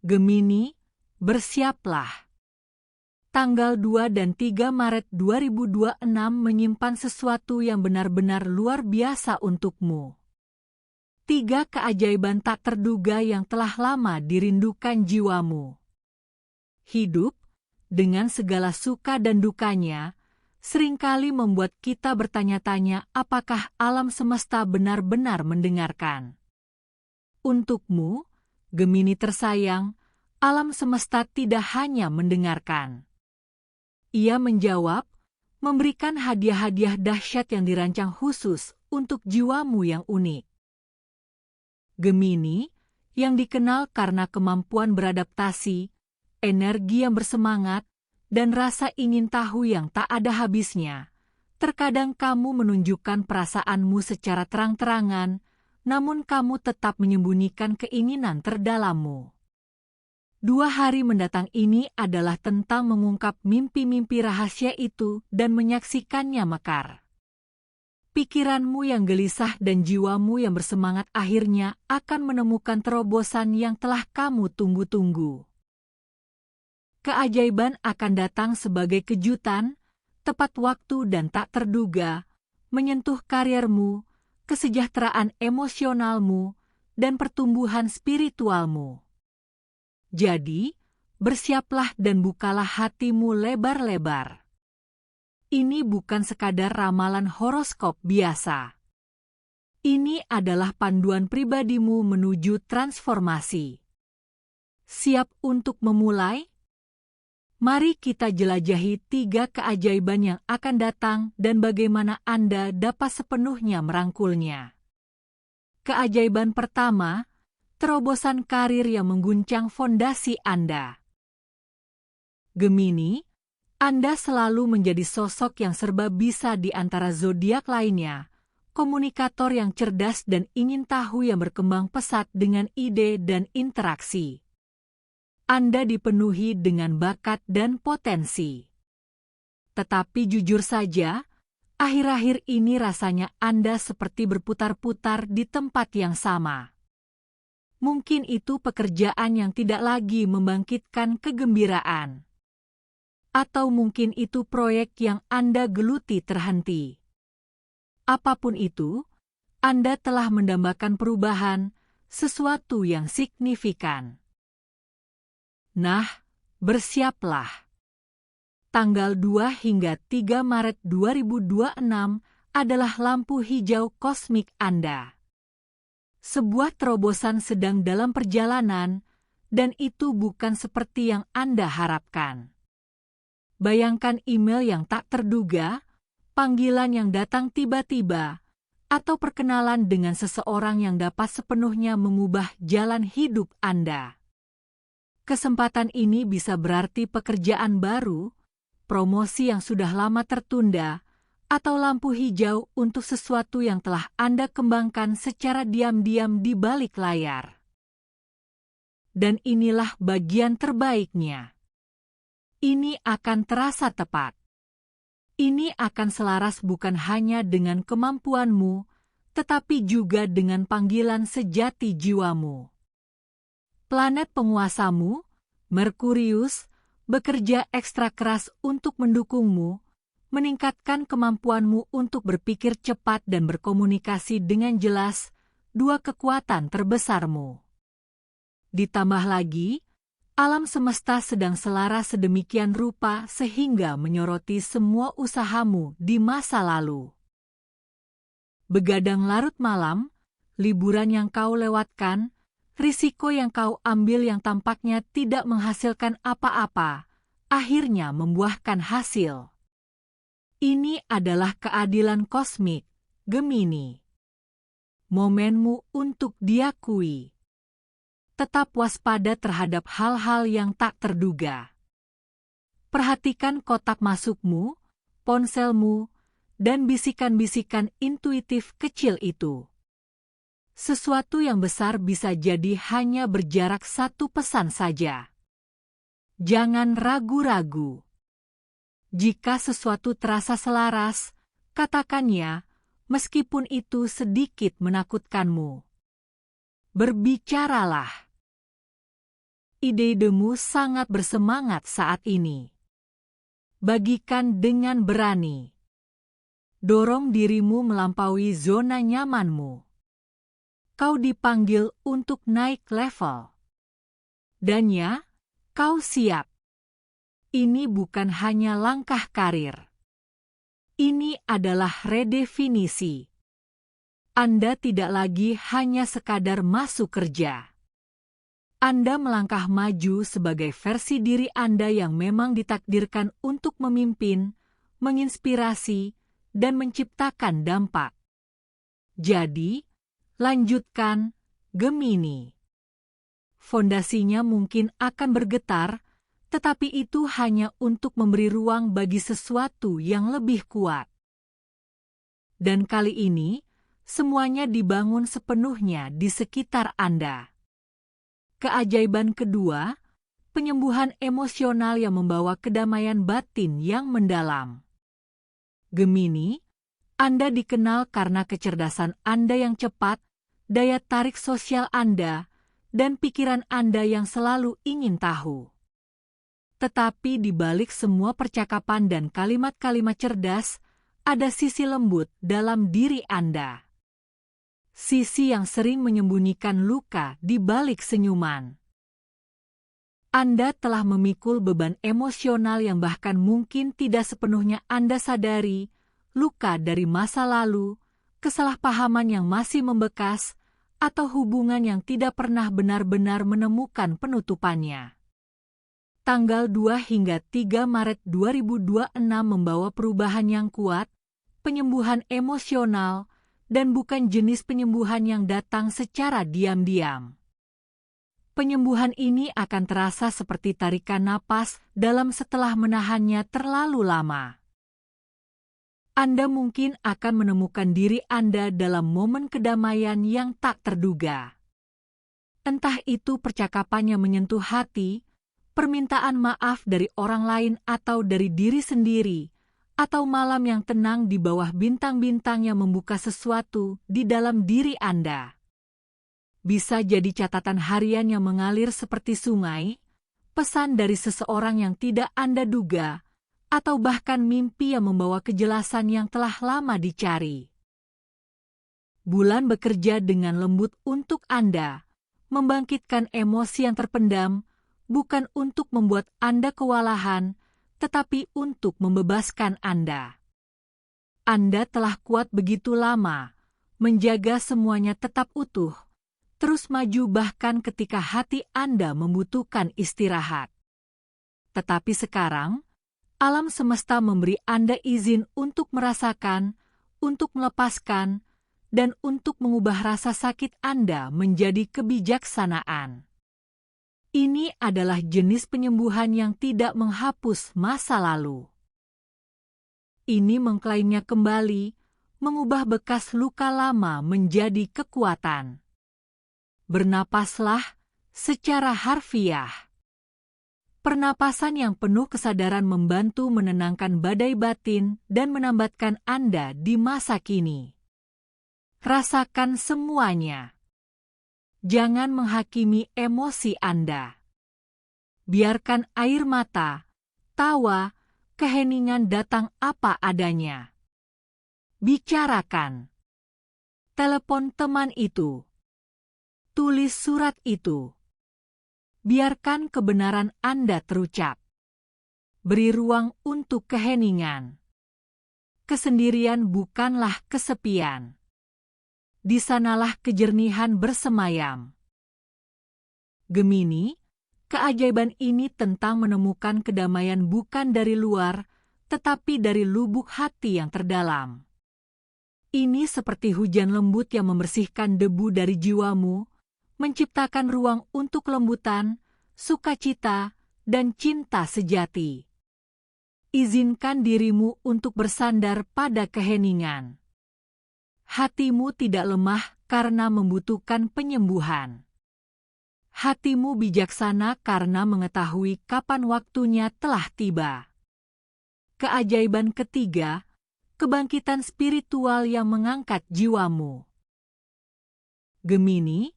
Gemini, bersiaplah. Tanggal 2 dan 3 Maret 2026 menyimpan sesuatu yang benar-benar luar biasa untukmu. 3 keajaiban tak terduga yang telah lama dirindukan jiwamu. Hidup, dengan segala suka dan dukanya, seringkali membuat kita bertanya-tanya apakah alam semesta benar-benar mendengarkan. Untukmu, Gemini tersayang, alam semesta tidak hanya mendengarkan. Ia menjawab, memberikan hadiah-hadiah dahsyat yang dirancang khusus untuk jiwamu yang unik. Gemini, yang dikenal karena kemampuan beradaptasi, energi yang bersemangat, dan rasa ingin tahu yang tak ada habisnya, terkadang kamu menunjukkan perasaanmu secara terang-terangan, namun kamu tetap menyembunyikan keinginan terdalammu. 2 hari mendatang ini adalah tentang mengungkap mimpi-mimpi rahasia itu dan menyaksikannya mekar. Pikiranmu yang gelisah dan jiwamu yang bersemangat akhirnya akan menemukan terobosan yang telah kamu tunggu-tunggu. Keajaiban akan datang sebagai kejutan, tepat waktu dan tak terduga, menyentuh kariermu, kesejahteraan emosionalmu, dan pertumbuhan spiritualmu. Jadi, bersiaplah dan bukalah hatimu lebar-lebar. Ini bukan sekadar ramalan horoskop biasa. Ini adalah panduan pribadimu menuju transformasi. Siap untuk memulai? Mari kita jelajahi 3 keajaiban yang akan datang dan bagaimana Anda dapat sepenuhnya merangkulnya. Keajaiban pertama, terobosan karir yang mengguncang fondasi Anda. Gemini, Anda selalu menjadi sosok yang serba bisa di antara zodiak lainnya, komunikator yang cerdas dan ingin tahu yang berkembang pesat dengan ide dan interaksi. Anda dipenuhi dengan bakat dan potensi. Tetapi jujur saja, akhir-akhir ini rasanya Anda seperti berputar-putar di tempat yang sama. Mungkin itu pekerjaan yang tidak lagi membangkitkan kegembiraan. Atau mungkin itu proyek yang Anda geluti terhenti. Apapun itu, Anda telah mendambakan perubahan, sesuatu yang signifikan. Nah, bersiaplah. Tanggal 2 hingga 3 Maret 2026 adalah lampu hijau kosmik Anda. Sebuah terobosan sedang dalam perjalanan, dan itu bukan seperti yang Anda harapkan. Bayangkan email yang tak terduga, panggilan yang datang tiba-tiba, atau perkenalan dengan seseorang yang dapat sepenuhnya mengubah jalan hidup Anda. Kesempatan ini bisa berarti pekerjaan baru, promosi yang sudah lama tertunda, atau lampu hijau untuk sesuatu yang telah Anda kembangkan secara diam-diam di balik layar. Dan inilah bagian terbaiknya. Ini akan terasa tepat. Ini akan selaras bukan hanya dengan kemampuanmu, tetapi juga dengan panggilan sejati jiwamu. Planet penguasamu, Merkurius, bekerja ekstra keras untuk mendukungmu, meningkatkan kemampuanmu untuk berpikir cepat dan berkomunikasi dengan jelas, 2 kekuatan terbesarmu. Ditambah lagi, alam semesta sedang selaras sedemikian rupa sehingga menyoroti semua usahamu di masa lalu. Begadang larut malam, liburan yang kau lewatkan, risiko yang kau ambil yang tampaknya tidak menghasilkan apa-apa, akhirnya membuahkan hasil. Ini adalah keadilan kosmik, Gemini. Momenmu untuk diakui. Tetap waspada terhadap hal-hal yang tak terduga. Perhatikan kotak masukmu, ponselmu, dan bisikan-bisikan intuitif kecil itu. Sesuatu yang besar bisa jadi hanya berjarak 1 pesan saja. Jangan ragu-ragu. Jika sesuatu terasa selaras, katakannya, meskipun itu sedikit menakutkanmu. Berbicaralah. ide-idemu sangat bersemangat saat ini. Bagikan dengan berani. Dorong dirimu melampaui zona nyamanmu. Kau dipanggil untuk naik level. Dan ya, kau siap. Ini bukan hanya langkah karir. Ini adalah redefinisi. Anda tidak lagi hanya sekadar masuk kerja. Anda melangkah maju sebagai versi diri Anda yang memang ditakdirkan untuk memimpin, menginspirasi, dan menciptakan dampak. Jadi, lanjutkan, Gemini. Fondasinya mungkin akan bergetar, tetapi itu hanya untuk memberi ruang bagi sesuatu yang lebih kuat. Dan kali ini, semuanya dibangun sepenuhnya di sekitar Anda. Keajaiban kedua, penyembuhan emosional yang membawa kedamaian batin yang mendalam. Gemini, Anda dikenal karena kecerdasan Anda yang cepat, daya tarik sosial Anda, dan pikiran Anda yang selalu ingin tahu. Tetapi di balik semua percakapan dan kalimat-kalimat cerdas, ada sisi lembut dalam diri Anda. Sisi yang sering menyembunyikan luka di balik senyuman. Anda telah memikul beban emosional yang bahkan mungkin tidak sepenuhnya Anda sadari, luka dari masa lalu, kesalahpahaman yang masih membekas, atau hubungan yang tidak pernah benar-benar menemukan penutupannya. Tanggal 2 hingga 3 Maret 2026 membawa perubahan yang kuat, penyembuhan emosional, dan bukan jenis penyembuhan yang datang secara diam-diam. Penyembuhan ini akan terasa seperti tarikan napas dalam setelah menahannya terlalu lama. Anda mungkin akan menemukan diri Anda dalam momen kedamaian yang tak terduga. Entah itu percakapan yang menyentuh hati, permintaan maaf dari orang lain atau dari diri sendiri, atau malam yang tenang di bawah bintang-bintang yang membuka sesuatu di dalam diri Anda. Bisa jadi catatan harian yang mengalir seperti sungai, pesan dari seseorang yang tidak Anda duga, atau bahkan mimpi yang membawa kejelasan yang telah lama dicari. Bulan bekerja dengan lembut untuk Anda, membangkitkan emosi yang terpendam, bukan untuk membuat Anda kewalahan, tetapi untuk membebaskan Anda. Anda telah kuat begitu lama, menjaga semuanya tetap utuh, terus maju bahkan ketika hati Anda membutuhkan istirahat. Tetapi sekarang, alam semesta memberi Anda izin untuk merasakan, untuk melepaskan, dan untuk mengubah rasa sakit Anda menjadi kebijaksanaan. Ini adalah jenis penyembuhan yang tidak menghapus masa lalu. Ini mengklaimnya kembali, mengubah bekas luka lama menjadi kekuatan. Bernapaslah secara harfiah. Pernapasan yang penuh kesadaran membantu menenangkan badai batin dan menambatkan Anda di masa kini. Rasakan semuanya. Jangan menghakimi emosi Anda. Biarkan air mata, tawa, keheningan datang apa adanya. Bicarakan. Telepon teman itu. Tulis surat itu. Biarkan kebenaran Anda terucap. Beri ruang untuk keheningan. Kesendirian bukanlah kesepian. Di sanalah kejernihan bersemayam. Gemini, keajaiban ini tentang menemukan kedamaian bukan dari luar, tetapi dari lubuk hati yang terdalam. Ini seperti hujan lembut yang membersihkan debu dari jiwamu, menciptakan ruang untuk kelembutan, sukacita, dan cinta sejati. Izinkan dirimu untuk bersandar pada keheningan. Hatimu tidak lemah karena membutuhkan penyembuhan. Hatimu bijaksana karena mengetahui kapan waktunya telah tiba. Keajaiban ketiga, kebangkitan spiritual yang mengangkat jiwamu. Gemini,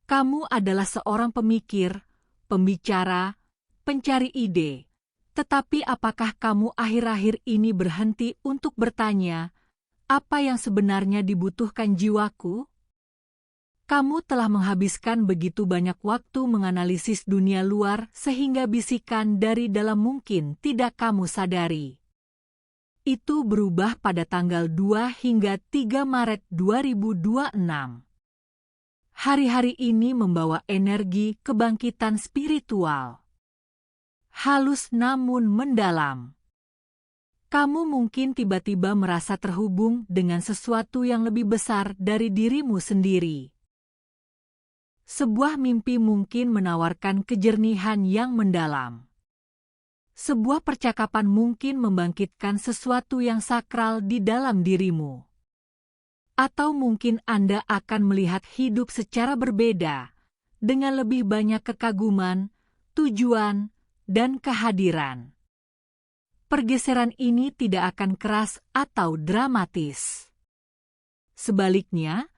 kamu adalah seorang pemikir, pembicara, pencari ide. Tetapi apakah kamu akhir-akhir ini berhenti untuk bertanya, apa yang sebenarnya dibutuhkan jiwaku? Kamu telah menghabiskan begitu banyak waktu menganalisis dunia luar sehingga bisikan dari dalam mungkin tidak kamu sadari. Itu berubah pada tanggal 2 hingga 3 Maret 2026. Hari-hari ini membawa energi kebangkitan spiritual. Halus namun mendalam. Kamu mungkin tiba-tiba merasa terhubung dengan sesuatu yang lebih besar dari dirimu sendiri. Sebuah mimpi mungkin menawarkan kejernihan yang mendalam. Sebuah percakapan mungkin membangkitkan sesuatu yang sakral di dalam dirimu. Atau mungkin Anda akan melihat hidup secara berbeda, dengan lebih banyak kekaguman, tujuan, dan kehadiran. Pergeseran ini tidak akan keras atau dramatis. Sebaliknya,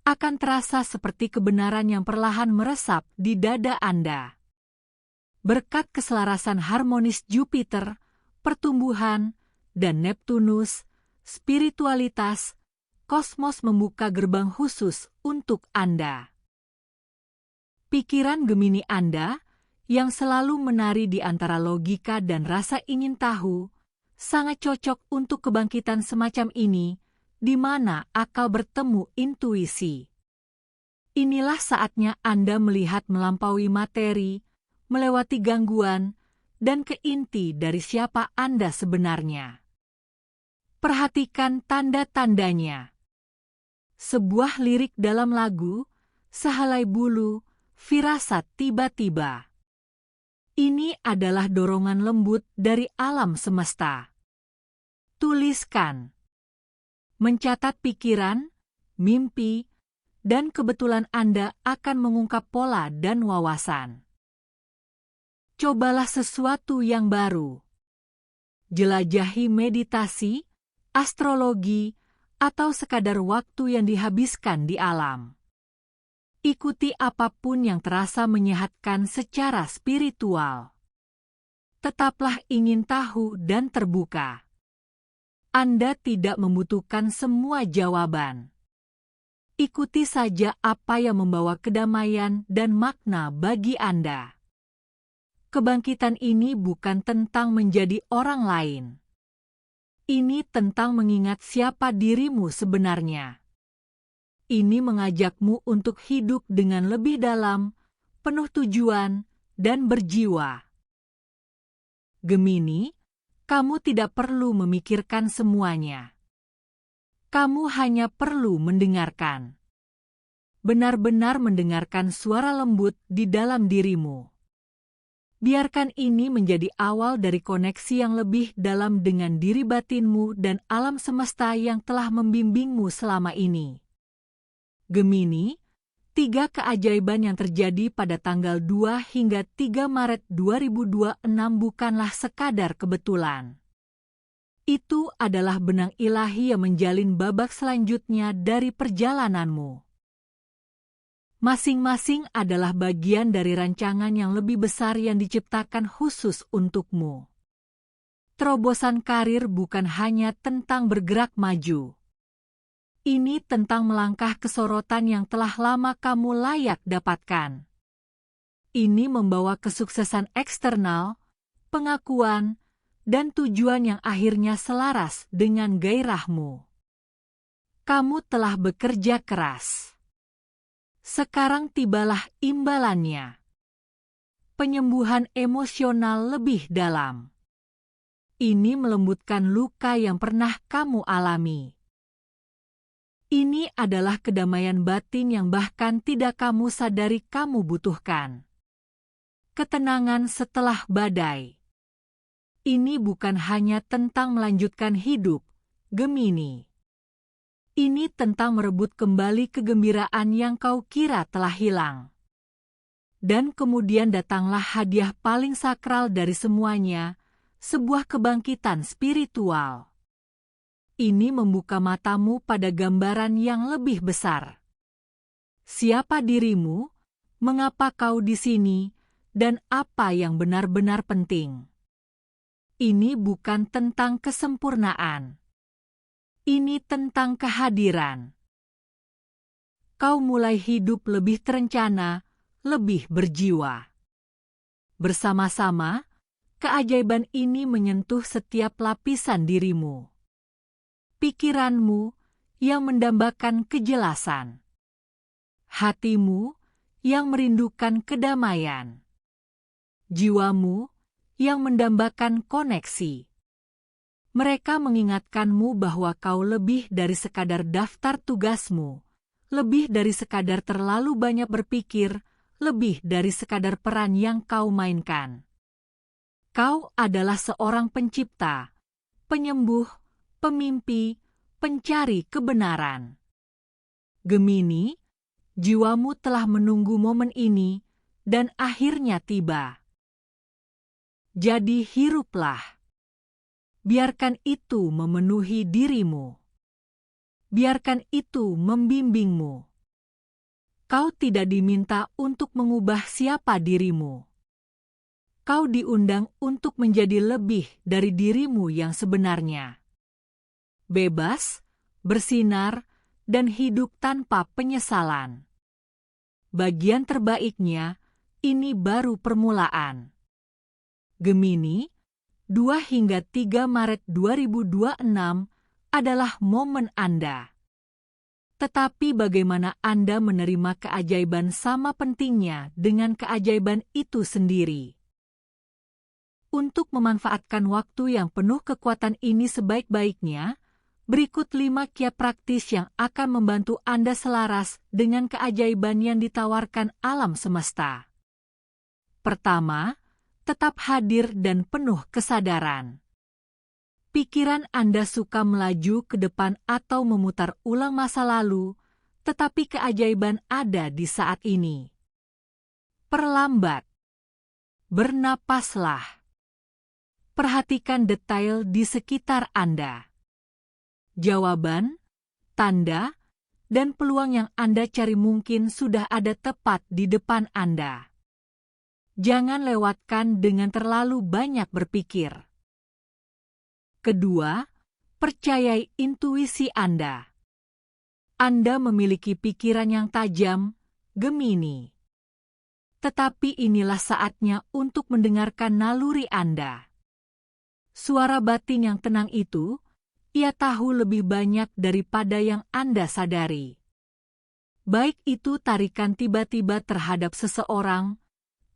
akan terasa seperti kebenaran yang perlahan meresap di dada Anda. Berkat keselarasan harmonis Jupiter, pertumbuhan, dan Neptunus, spiritualitas, kosmos membuka gerbang khusus untuk Anda. Pikiran Gemini Anda, yang selalu menari di antara logika dan rasa ingin tahu, sangat cocok untuk kebangkitan semacam ini, di mana akal bertemu intuisi. Inilah saatnya Anda melihat melampaui materi, melewati gangguan, dan ke inti dari siapa Anda sebenarnya. Perhatikan tanda-tandanya. Sebuah lirik dalam lagu, sehelai bulu, firasat tiba-tiba. Ini adalah dorongan lembut dari alam semesta. Tuliskan. Mencatat pikiran, mimpi, dan kebetulan Anda akan mengungkap pola dan wawasan. Cobalah sesuatu yang baru. Jelajahi meditasi, astrologi, atau sekadar waktu yang dihabiskan di alam. Ikuti apapun yang terasa menyehatkan secara spiritual. Tetaplah ingin tahu dan terbuka. Anda tidak membutuhkan semua jawaban. Ikuti saja apa yang membawa kedamaian dan makna bagi Anda. Kebangkitan ini bukan tentang menjadi orang lain. Ini tentang mengingat siapa dirimu sebenarnya. Ini mengajakmu untuk hidup dengan lebih dalam, penuh tujuan, dan berjiwa. Gemini, kamu tidak perlu memikirkan semuanya. Kamu hanya perlu mendengarkan. Benar-benar mendengarkan suara lembut di dalam dirimu. Biarkan ini menjadi awal dari koneksi yang lebih dalam dengan diri batinmu dan alam semesta yang telah membimbingmu selama ini. Gemini, 3 keajaiban yang terjadi pada tanggal 2 hingga 3 Maret 2026 bukanlah sekadar kebetulan. Itu adalah benang ilahi yang menjalin babak selanjutnya dari perjalananmu. Masing-masing adalah bagian dari rancangan yang lebih besar yang diciptakan khusus untukmu. Terobosan karir bukan hanya tentang bergerak maju. Ini tentang melangkah ke sorotan yang telah lama kamu layak dapatkan. Ini membawa kesuksesan eksternal, pengakuan, dan tujuan yang akhirnya selaras dengan gairahmu. Kamu telah bekerja keras. Sekarang tibalah imbalannya. Penyembuhan emosional lebih dalam. Ini melembutkan luka yang pernah kamu alami. Ini adalah kedamaian batin yang bahkan tidak kamu sadari kamu butuhkan. Ketenangan setelah badai. Ini bukan hanya tentang melanjutkan hidup, Gemini. Ini tentang merebut kembali kegembiraan yang kau kira telah hilang. Dan kemudian datanglah hadiah paling sakral dari semuanya, sebuah kebangkitan spiritual. Ini membuka matamu pada gambaran yang lebih besar. Siapa dirimu? Mengapa kau di sini? dan apa yang benar-benar penting. Ini bukan tentang kesempurnaan. Ini tentang kehadiran. Kau mulai hidup lebih terencana, lebih berjiwa. Bersama-sama, keajaiban ini menyentuh setiap lapisan dirimu. Pikiranmu yang mendambakan kejelasan. Hatimu yang merindukan kedamaian. Jiwamu yang mendambakan koneksi. Mereka mengingatkanmu bahwa kau lebih dari sekadar daftar tugasmu, lebih dari sekadar terlalu banyak berpikir, lebih dari sekadar peran yang kau mainkan. Kau adalah seorang pencipta, penyembuh, pemimpi, pencari kebenaran. Gemini, jiwamu telah menunggu momen ini dan akhirnya tiba. Jadi hiruplah. Biarkan itu memenuhi dirimu. Biarkan itu membimbingmu. Kau tidak diminta untuk mengubah siapa dirimu. Kau diundang untuk menjadi lebih dari dirimu yang sebenarnya. Bebas, bersinar, dan hidup tanpa penyesalan. Bagian terbaiknya, ini baru permulaan. Gemini, 2 hingga 3 Maret 2026 adalah momen Anda. Tetapi bagaimana Anda menerima keajaiban sama pentingnya dengan keajaiban itu sendiri. Untuk memanfaatkan waktu yang penuh kekuatan ini sebaik-baiknya, berikut 5 kiat praktis yang akan membantu Anda selaras dengan keajaiban yang ditawarkan alam semesta. Pertama, tetap hadir dan penuh kesadaran. Pikiran Anda suka melaju ke depan atau memutar ulang masa lalu, tetapi keajaiban ada di saat ini. Perlambat. Bernapaslah. Perhatikan detail di sekitar Anda. Jawaban, tanda, dan peluang yang Anda cari mungkin sudah ada tepat di depan Anda. Jangan lewatkan dengan terlalu banyak berpikir. Kedua, percayai intuisi Anda. Anda memiliki pikiran yang tajam, Gemini. Tetapi inilah saatnya untuk mendengarkan naluri Anda. Suara batin yang tenang itu, ia tahu lebih banyak daripada yang Anda sadari. Baik itu tarikan tiba-tiba terhadap seseorang,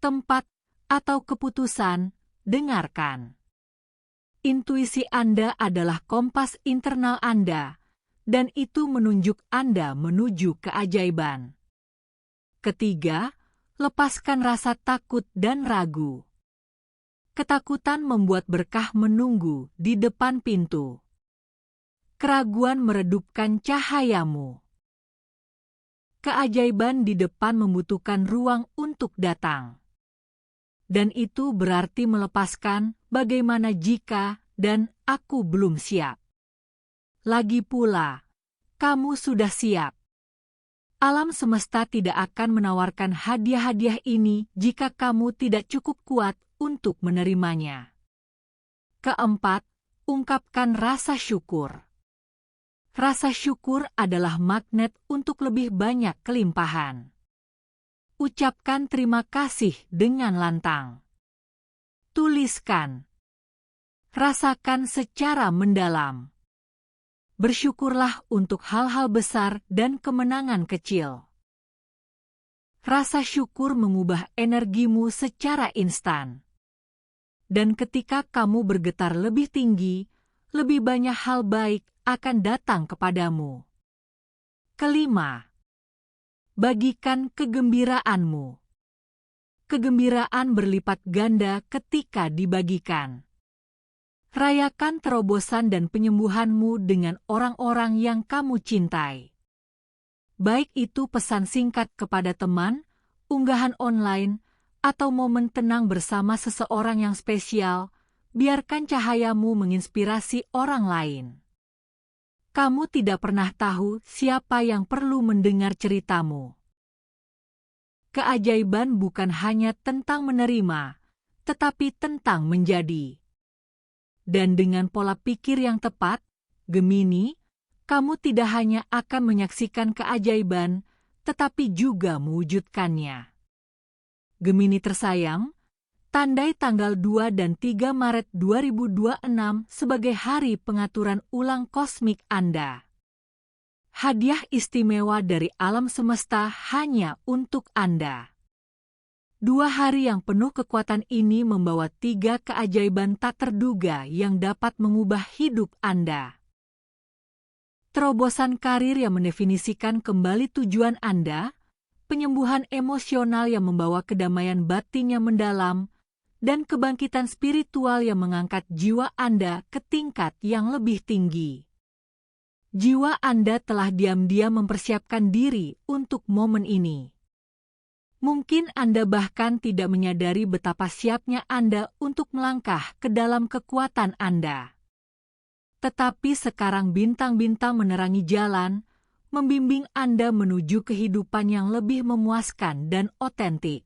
tempat, atau keputusan, dengarkan. Intuisi Anda adalah kompas internal Anda, dan itu menunjuk Anda menuju keajaiban. Ketiga, lepaskan rasa takut dan ragu. Ketakutan membuat berkah menunggu di depan pintu. Keraguan meredupkan cahayamu. Keajaiban di depan membutuhkan ruang untuk datang. Dan itu berarti melepaskan bagaimana jika dan aku belum siap. Lagi pula, kamu sudah siap. Alam semesta tidak akan menawarkan hadiah-hadiah ini jika kamu tidak cukup kuat untuk menerimanya. Keempat, ungkapkan rasa syukur. Rasa syukur adalah magnet untuk lebih banyak kelimpahan. Ucapkan terima kasih dengan lantang. Tuliskan. Rasakan secara mendalam. Bersyukurlah untuk hal-hal besar dan kemenangan kecil. Rasa syukur mengubah energimu secara instan. Dan ketika kamu bergetar lebih tinggi, lebih banyak hal baik akan datang kepadamu. Kelima, bagikan kegembiraanmu. Kegembiraan berlipat ganda ketika dibagikan. Rayakan terobosan dan penyembuhanmu dengan orang-orang yang kamu cintai. Baik itu pesan singkat kepada teman, unggahan online, atau momen tenang bersama seseorang yang spesial, biarkan cahayamu menginspirasi orang lain. Kamu tidak pernah tahu siapa yang perlu mendengar ceritamu. keajaiban bukan hanya tentang menerima, tetapi tentang menjadi. Dan dengan pola pikir yang tepat, Gemini, kamu tidak hanya akan menyaksikan keajaiban, tetapi juga mewujudkannya. Gemini tersayang, tandai tanggal 2 dan 3 Maret 2026 sebagai hari pengaturan ulang kosmik Anda. Hadiah istimewa dari alam semesta hanya untuk Anda. 2 hari yang penuh kekuatan ini membawa 3 keajaiban tak terduga yang dapat mengubah hidup Anda. Terobosan karir yang mendefinisikan kembali tujuan Anda, penyembuhan emosional yang membawa kedamaian batin yang mendalam, dan kebangkitan spiritual yang mengangkat jiwa Anda ke tingkat yang lebih tinggi. Jiwa Anda telah diam-diam mempersiapkan diri untuk momen ini. Mungkin Anda bahkan tidak menyadari betapa siapnya Anda untuk melangkah ke dalam kekuatan Anda. Tetapi sekarang bintang-bintang menerangi jalan, membimbing Anda menuju kehidupan yang lebih memuaskan dan otentik.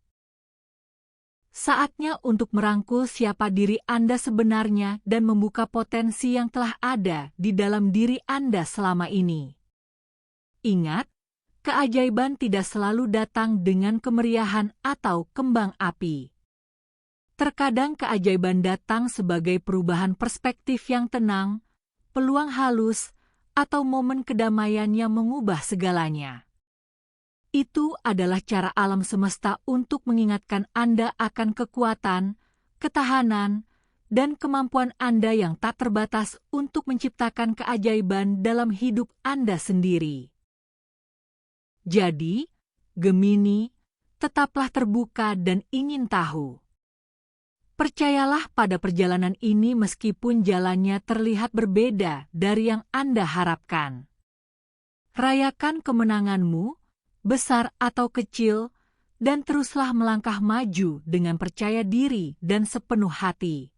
Saatnya untuk merangkul siapa diri Anda sebenarnya dan membuka potensi yang telah ada di dalam diri Anda selama ini. Ingat, keajaiban tidak selalu datang dengan kemeriahan atau kembang api. Terkadang keajaiban datang sebagai perubahan perspektif yang tenang, peluang halus, atau momen kedamaian yang mengubah segalanya. Itu adalah cara alam semesta untuk mengingatkan Anda akan kekuatan, ketahanan, dan kemampuan Anda yang tak terbatas untuk menciptakan keajaiban dalam hidup Anda sendiri. Jadi, Gemini, tetaplah terbuka dan ingin tahu. Percayalah pada perjalanan ini meskipun jalannya terlihat berbeda dari yang Anda harapkan. Rayakan kemenanganmu, besar atau kecil, dan teruslah melangkah maju dengan percaya diri dan sepenuh hati.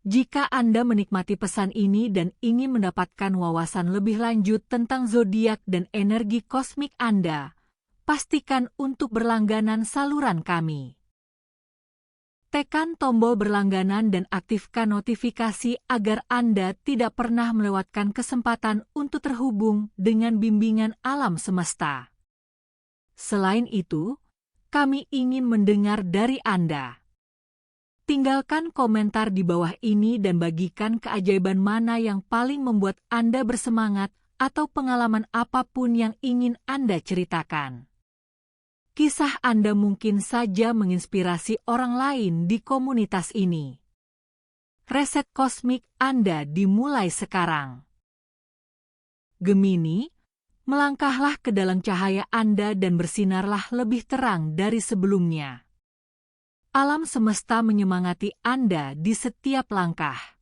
Jika Anda menikmati pesan ini dan ingin mendapatkan wawasan lebih lanjut tentang zodiak dan energi kosmik Anda, pastikan untuk berlangganan saluran kami. Tekan tombol berlangganan dan aktifkan notifikasi agar Anda tidak pernah melewatkan kesempatan untuk terhubung dengan bimbingan alam semesta. Selain itu, kami ingin mendengar dari Anda. Tinggalkan komentar di bawah ini dan bagikan keajaiban mana yang paling membuat Anda bersemangat atau pengalaman apapun yang ingin Anda ceritakan. Kisah Anda mungkin saja menginspirasi orang lain di komunitas ini. Reset kosmik Anda dimulai sekarang. Gemini, melangkahlah ke dalam cahaya Anda dan bersinarlah lebih terang dari sebelumnya. Alam semesta menyemangati Anda di setiap langkah.